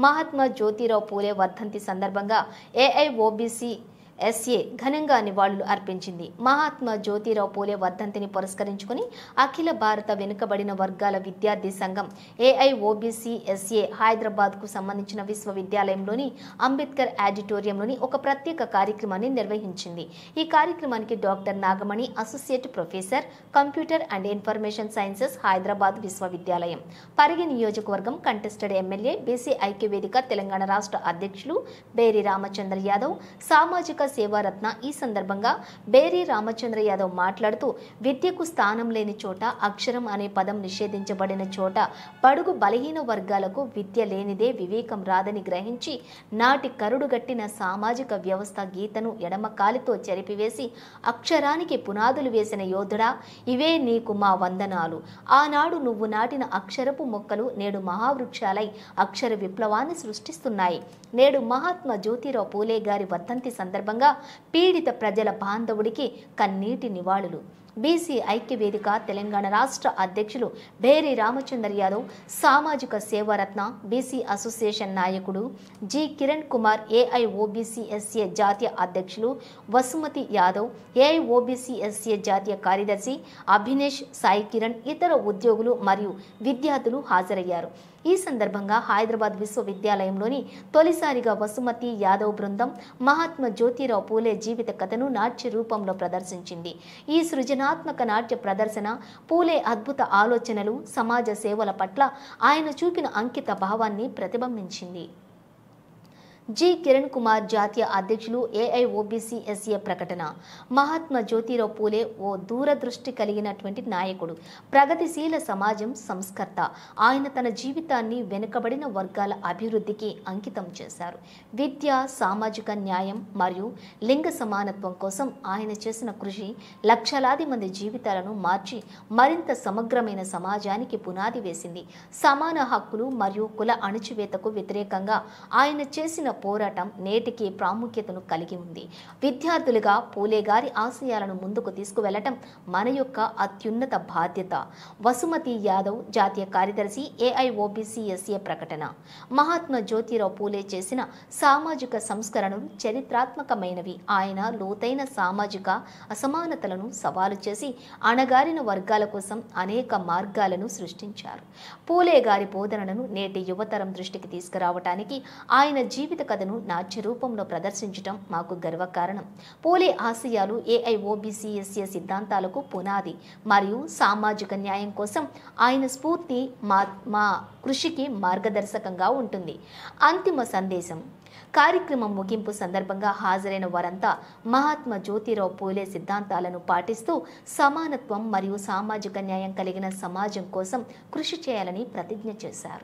మహాత్మా జ్యోతిరావు పూలే వర్ధంతి సందర్భంగా ఏఐఓబీసీ ఎస్ఏ ఘనంగా నివాళులు అర్పించింది. మహాత్మా జ్యోతిరావు పూలే వర్ధంతిని పురస్కరించుకుని అఖిల భారత వెనుకబడిన వర్గాల విద్యార్థి సంఘం ఏఐఓబీసీ ఎస్ఏ హైదరాబాద్ కు సంబంధించిన విశ్వవిద్యాలయంలోని అంబేద్కర్ ఆడిటోరియంలోని ఒక ప్రత్యేక కార్యక్రమాన్ని నిర్వహించింది. ఈ కార్యక్రమానికి doctor Nagamani, associate professor, computer and information sciences, Hyderabad విశ్వవిద్యాలయం, పరిగి నియోజకవర్గం కంటెస్టెడ్ ఎమ్మెల్యే, బీసీ ఐక్యవేదిక తెలంగాణ రాష్ట్ర అధ్యక్షులు బేరి రామచంద్ర యాదవ్, సామాజిక సేవారత్న. ఈ సందర్భంగా బేరి రామచంద్ర యాదవ్ మాట్లాడుతూ, విద్యకు స్థానం లేని చోట, అక్షరం అనే పదం నిషేధించబడిన చోట బడుగు బలహీన వర్గాలకు విద్య లేనిదే వివేకం రాదని గ్రహించి నాటి కరుడుగట్టిన సామాజిక వ్యవస్థ గీతను ఎడమ కాలితో చెరిపివేసి అక్షరానికి పునాదులు వేసిన యోధుడా, ఇవే నీకు మా వందనాలు. ఆనాడు నువ్వు నాటిన అక్షరపు మొక్కలు నేడు మహావృక్షాలై అక్షర విప్లవాన్ని సృష్టిస్తున్నాయి. నేడు మహాత్మా జ్యోతిరావు పూలే గారి వర్ధంతి సందర్భంగా పీడిత ప్రజల బాంధవుడికి కన్నీటి నివాళులు. బీసీ ఐక్యవేదిక తెలంగాణ రాష్ట్ర అధ్యక్షులు బేరి రామచంద్ర యాదవ్, సామాజిక సేవారత్న బీసీ అసోసియేషన్ నాయకుడు జి కిరణ్ కుమార్, ఏఐఓబీసీ ఎస్ఏ జాతీయ అధ్యక్షులు వసుమతి యాదవ్, ఏఐఓబీసీ ఎస్ఏ జాతీయ కార్యదర్శి అభినేష్, సాయి కిరణ్, ఇతర ఉద్యోగులు మరియు విద్యార్థులు హాజరయ్యారు. ఈ సందర్భంగా హైదరాబాద్ విశ్వవిద్యాలయంలోని తొలిసారిగా వసుమతి యాదవ్ బృందం మహాత్మా జ్యోతిరావు పూలే జీవిత కథను నాట్య రూపంలో ప్రదర్శించింది. ఈ సృజనాత్మక నాట్య ప్రదర్శన పూలే అద్భుత ఆలోచనలు, సమాజ సేవల పట్ల ఆయన చూపిన అంకిత భావాన్ని ప్రతిబింబించింది. జి కిరణ్ కుమార్, జాతీయ అధ్యక్షులు, ఏఐఓబీసీ ఎస్ఏ ప్రకటన. మహాత్మా జ్యోతిరావు పూలే ఓ దూరదృష్టి కలిగినటువంటి నాయకుడు, ప్రగతిశీల సమాజం సంస్కర్త. ఆయన తన జీవితాన్ని వెనుకబడిన వర్గాల అభివృద్ధికి అంకితం చేశారు. విద్య, సామాజిక న్యాయం మరియు లింగ సమానత్వం కోసం ఆయన చేసిన కృషి లక్షలాది మంది జీవితాలను మార్చి మరింత సమగ్రమైన సమాజానికి పునాది వేసింది. సమాన హక్కులు మరియు కుల అణచివేతకు వ్యతిరేకంగా ఆయన చేసిన పోరాటం నేటికి ప్రాముఖ్యతను కలిగి ఉంది. విద్యార్థులుగా పూలే గారి ఆశయాలను ముందుకు తీసుకువెళ్లటం మన యొక్క అత్యున్నత బాధ్యత. వసుమతి యాదవ్, జాతీయ కార్యదర్శి, ఏఐఓబీసీ ఎస్ఏ ప్రకటన. మహాత్మా జ్యోతిరావు పూలే చేసిన సామాజిక సంస్కరణలు చరిత్రాత్మకమైనవి. ఆయన లోతైన సామాజిక అసమానతలను సవాలు చేసి అణగారిన వర్గాల కోసం అనేక మార్గాలను సృష్టించారు. పూలే గారి బోధనలను నేటి యువతరం దృష్టికి తీసుకురావటానికి ఆయన జీవిత కథను నాట్య రూపంలో ప్రదర్శించడం మాకు గర్వకారణం. పూలే ఆశయాలు ఏఐఓబీసీ ఎస్ఏ సిద్ధాంతాలకు పునాది మరియు సామాజిక న్యాయం కోసం ఆయన స్ఫూర్తి మా కృషికి మార్గదర్శకంగా ఉంటుంది. అంతిమ సందేశం. కార్యక్రమం ముగింపు సందర్భంగా హాజరైన వారంతా మహాత్మా జ్యోతిరావు పూలే సిద్ధాంతాలను పాటిస్తూ సమానత్వం మరియు సామాజిక న్యాయం కలిగిన సమాజం కోసం కృషి చేయాలని ప్రతిజ్ఞ చేశారు.